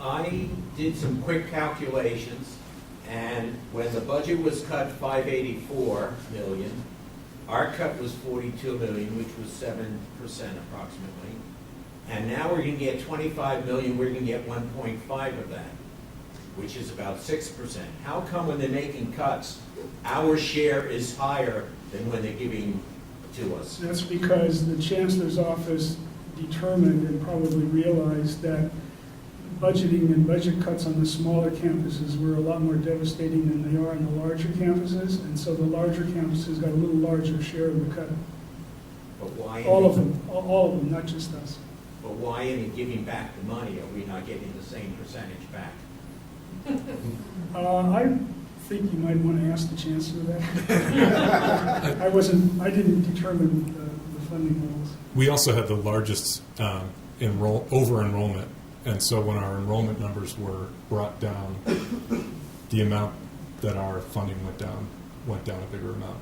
I did some quick calculations, and when the budget was cut 584 million, our cut was 42 million, which was 7% approximately. And now we're going to get 25 million, we're going to get 1.5 of that, which is about 6%. How come when they're making cuts, our share is higher than when they're giving to us? That's because the Chancellor's office determined and probably realized that budgeting and budget cuts on the smaller campuses were a lot more devastating than they are on the larger campuses, and so the larger campuses got a little larger share of the cut. But why? All of them, not just us. But why in giving back the money are we not getting the same percentage back? I think you might want to ask the Chancellor that. I didn't determine the funding levels. We also had the largest over-enrollment, and so when our enrollment numbers were brought down, the amount that our funding went down a bigger amount.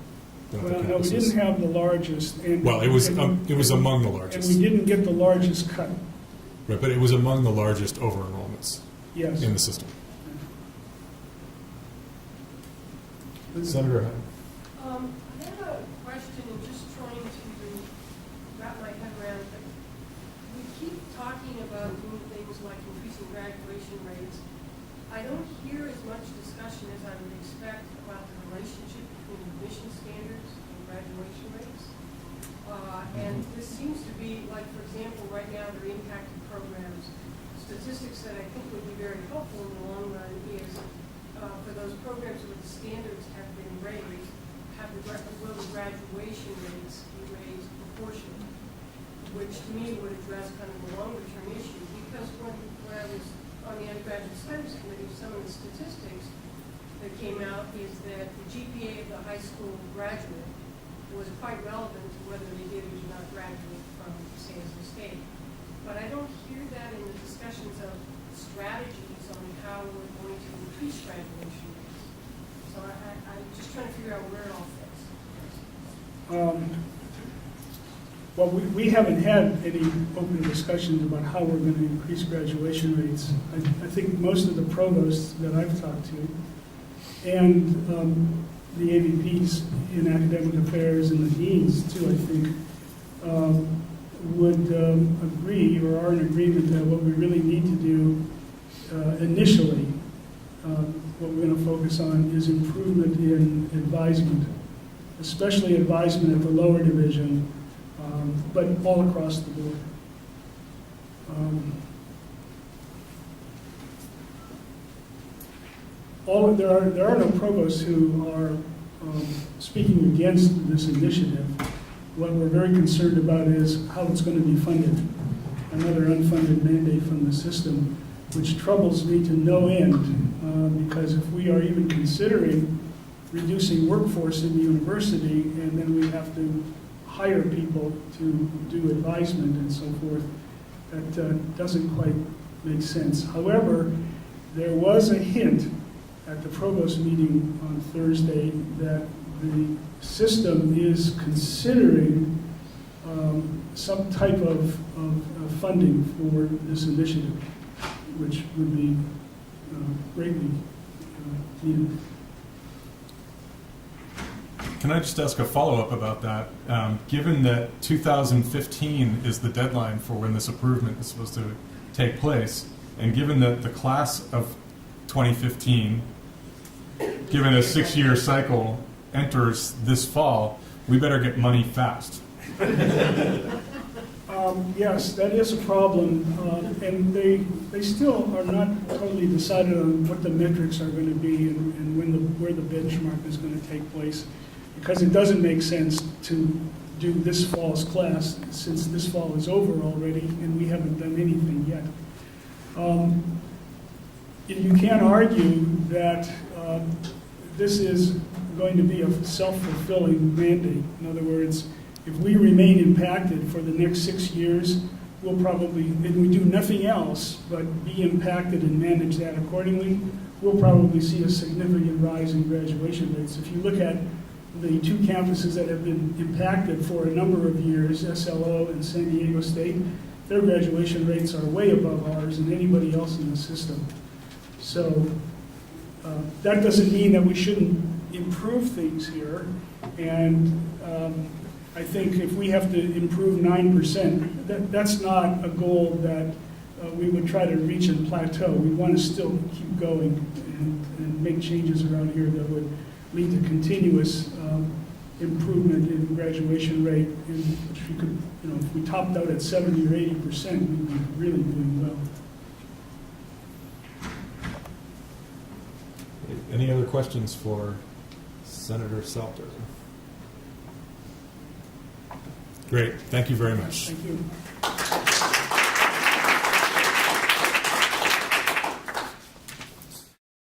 Well, no, we didn't have the largest. And, well, it was among the largest. And we didn't get the largest cut. Right, but it was among the largest over-enrollments Yes. in the system. Senator Hyde. I have a question, and just trying to wrap my head around it. We keep talking about doing things like increasing graduation rates. I don't hear as much discussion as I would expect about the relationship between admission standards and graduation rates. And this seems to be, like, for example, right now they're impacted programs. Statistics that I think would be very helpful in the long run is for those programs where the standards have been raised, will the graduation rates be raised proportionally, which to me would address kind of the longer term issue. Because when I was on the undergraduate studies committee, some of the statistics that came out is that the GPA of the high school graduate was quite relevant to whether they did or did not graduate from San Jose State. But I don't hear that in the discussions of strategies on how we're going to increase graduation rates. So I'm just trying to figure out where it all fits. Well, we haven't had any open discussions about how we're going to increase graduation rates. I think most of the provosts that I've talked to and the AVPs in academic affairs and the deans too, I think, would agree or are in agreement that what we really need to do initially, what we're going to focus on is improvement in advisement, especially advisement at the lower division, but all across the board. There are no provosts who are speaking against this initiative. What we're very concerned about is how it's going to be funded. Another unfunded mandate from the system, which troubles me to no end, because if we are even considering reducing workforce in the university, and then we have to hire people to do advisement and so forth, that doesn't quite make sense. However, there was a hint at the provost meeting on Thursday that the system is considering some type of funding for this initiative, which would be greatly needed. Can I just ask a follow-up about that? Given that 2015 is the deadline for when this improvement is supposed to take place, and given that the class of 2015, given a 6-year cycle, enters this fall, we better get money fast. Yes, that is a problem, and they still are not totally decided on what the metrics are going to be and where the benchmark is going to take place, because it doesn't make sense to do this fall's class since this fall is over already and we haven't done anything yet. You can argue that this is going to be a self-fulfilling mandate. In other words, if we remain impacted for the next 6 years, we'll probably, if we do nothing else but be impacted and manage that accordingly, we'll probably see a significant rise in graduation rates. If you look at the two campuses that have been impacted for a number of years, SLO and San Diego State, their graduation rates are way above ours and anybody else in the system. So that doesn't mean that we shouldn't improve things here. And I think if we have to improve 9%, that's not a goal that we would try to reach and plateau. We want to still keep going and make changes around here that would lead to continuous improvement in graduation rate, which we could, if we topped out at 70 or 80%, we'd be really doing well. Any other questions for Senator Selter? Great, thank you very much. Thank you.